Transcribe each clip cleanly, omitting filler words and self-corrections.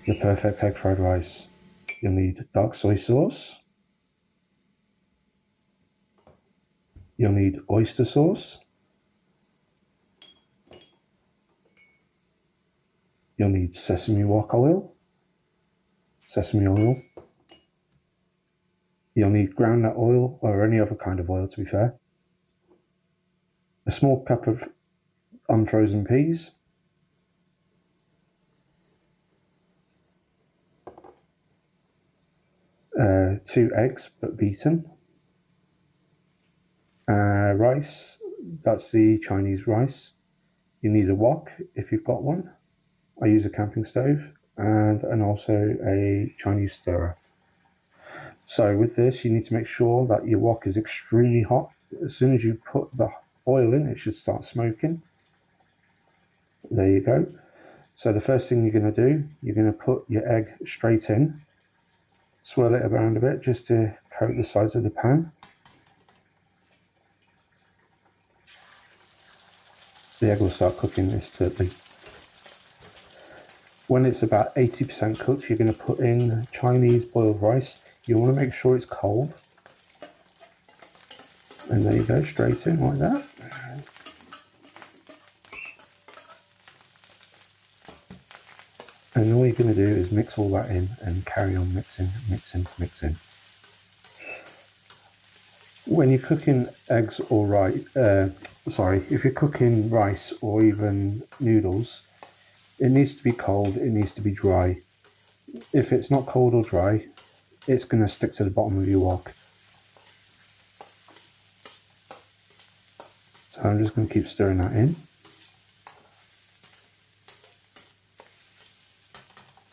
Your perfect egg fried rice. You'll need dark soy sauce. You'll need oyster sauce. You'll need sesame wok oil. Sesame oil. You'll need groundnut oil or any other kind of oil, to be fair. A small cup of unfrozen peas. Two eggs, but beaten. Rice, that's the Chinese rice. You need a wok if you've got one. I use a camping stove and also a Chinese stirrer. So with this, you need to make sure that your wok is extremely hot. As soon as you put the oil in, it should start smoking. There you go. So the first thing you're going to do, you're going to put your egg straight in, swirl it around a bit just to coat the sides of the pan. The egg will start cooking instantly. When it's about 80% cooked, you're going to put in Chinese boiled rice. You want to make sure it's cold. And there you go, straight in like that. And all you're going to do is mix all that in and carry on mixing, mixing, mixing. When you're cooking eggs or rice, if you're cooking rice or even noodles, it needs to be cold, it needs to be dry. If it's not cold or dry, it's going to stick to the bottom of your wok. So I'm just going to keep stirring that in.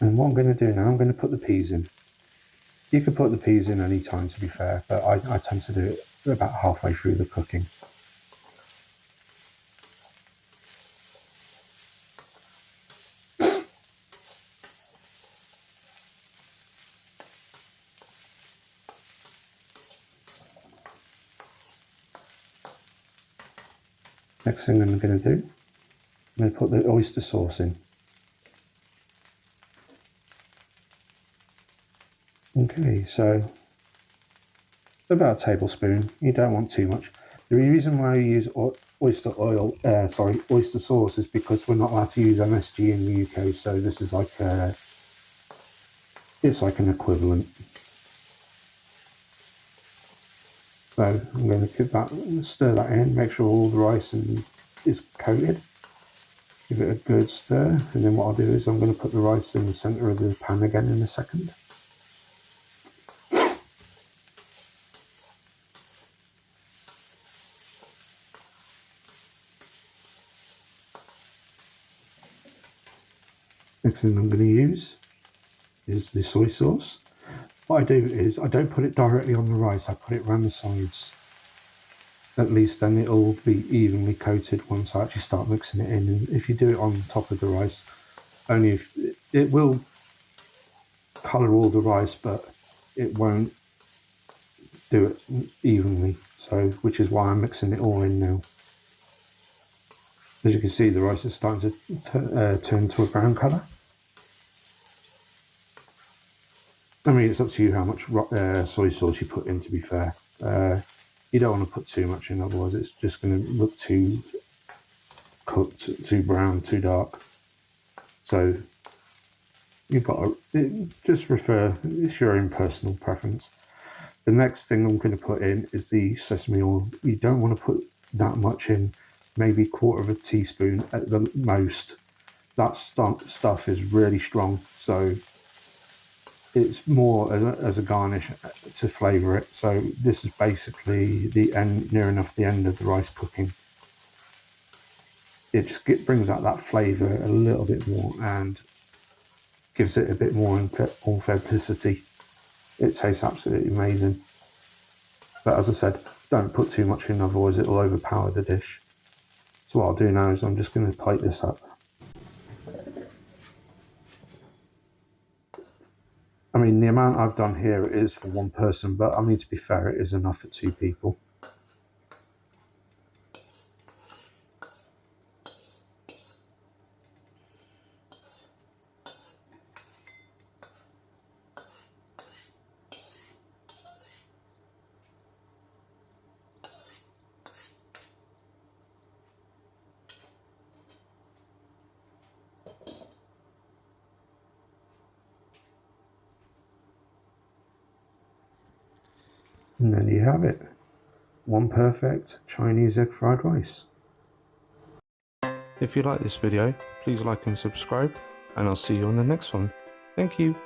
And what I'm going to do now, I'm going to put the peas in. You could put the peas in any time, to be fair, but I tend to do it about halfway through the cooking. Next thing I'm going to do, I'm going to put the oyster sauce in. Okay, so about a tablespoon. You don't want too much. The reason why I use oyster sauce is because we're not allowed to use MSG in the UK, so this is like it's like an equivalent. So I'm going to stir that in, make sure all the rice is coated. Give it a good stir, and then what I'll do is I'm going to put the rice in the centre of the pan again in a second. Next thing I'm going to use is the soy sauce. What I do is I don't put it directly on the rice, I put it around the sides. At least then it'll be evenly coated once I actually start mixing it in. And if you do it on top of the rice, only if it will colour all the rice, but it won't do it evenly. So, which is why I'm mixing it all in now. As you can see, the rice is starting to turn to a brown colour. I mean, it's up to you how much soy sauce you put in, to be fair. You don't want to put too much in, otherwise it's just going to look too cooked, too brown, too dark. So you've got to just refer, it's your own personal preference. The next thing I'm going to put in is the sesame oil. You don't want to put that much in, maybe a quarter of a teaspoon at the most. That stuff is really strong, so it's more as a garnish to flavour it. So this is basically the end, near enough the end of the rice cooking. It just brings out that flavour a little bit more and gives it a bit more authenticity. It tastes absolutely amazing. But as I said, don't put too much in, otherwise it will overpower the dish. So what I'll do now is I'm just going to plate this up. I mean, the amount I've done here is for one person, but I mean, to be fair, it is enough for two people. And then you have it. One perfect Chinese egg fried rice. If you like this video, please like and subscribe, and I'll see you on the next one. Thank you.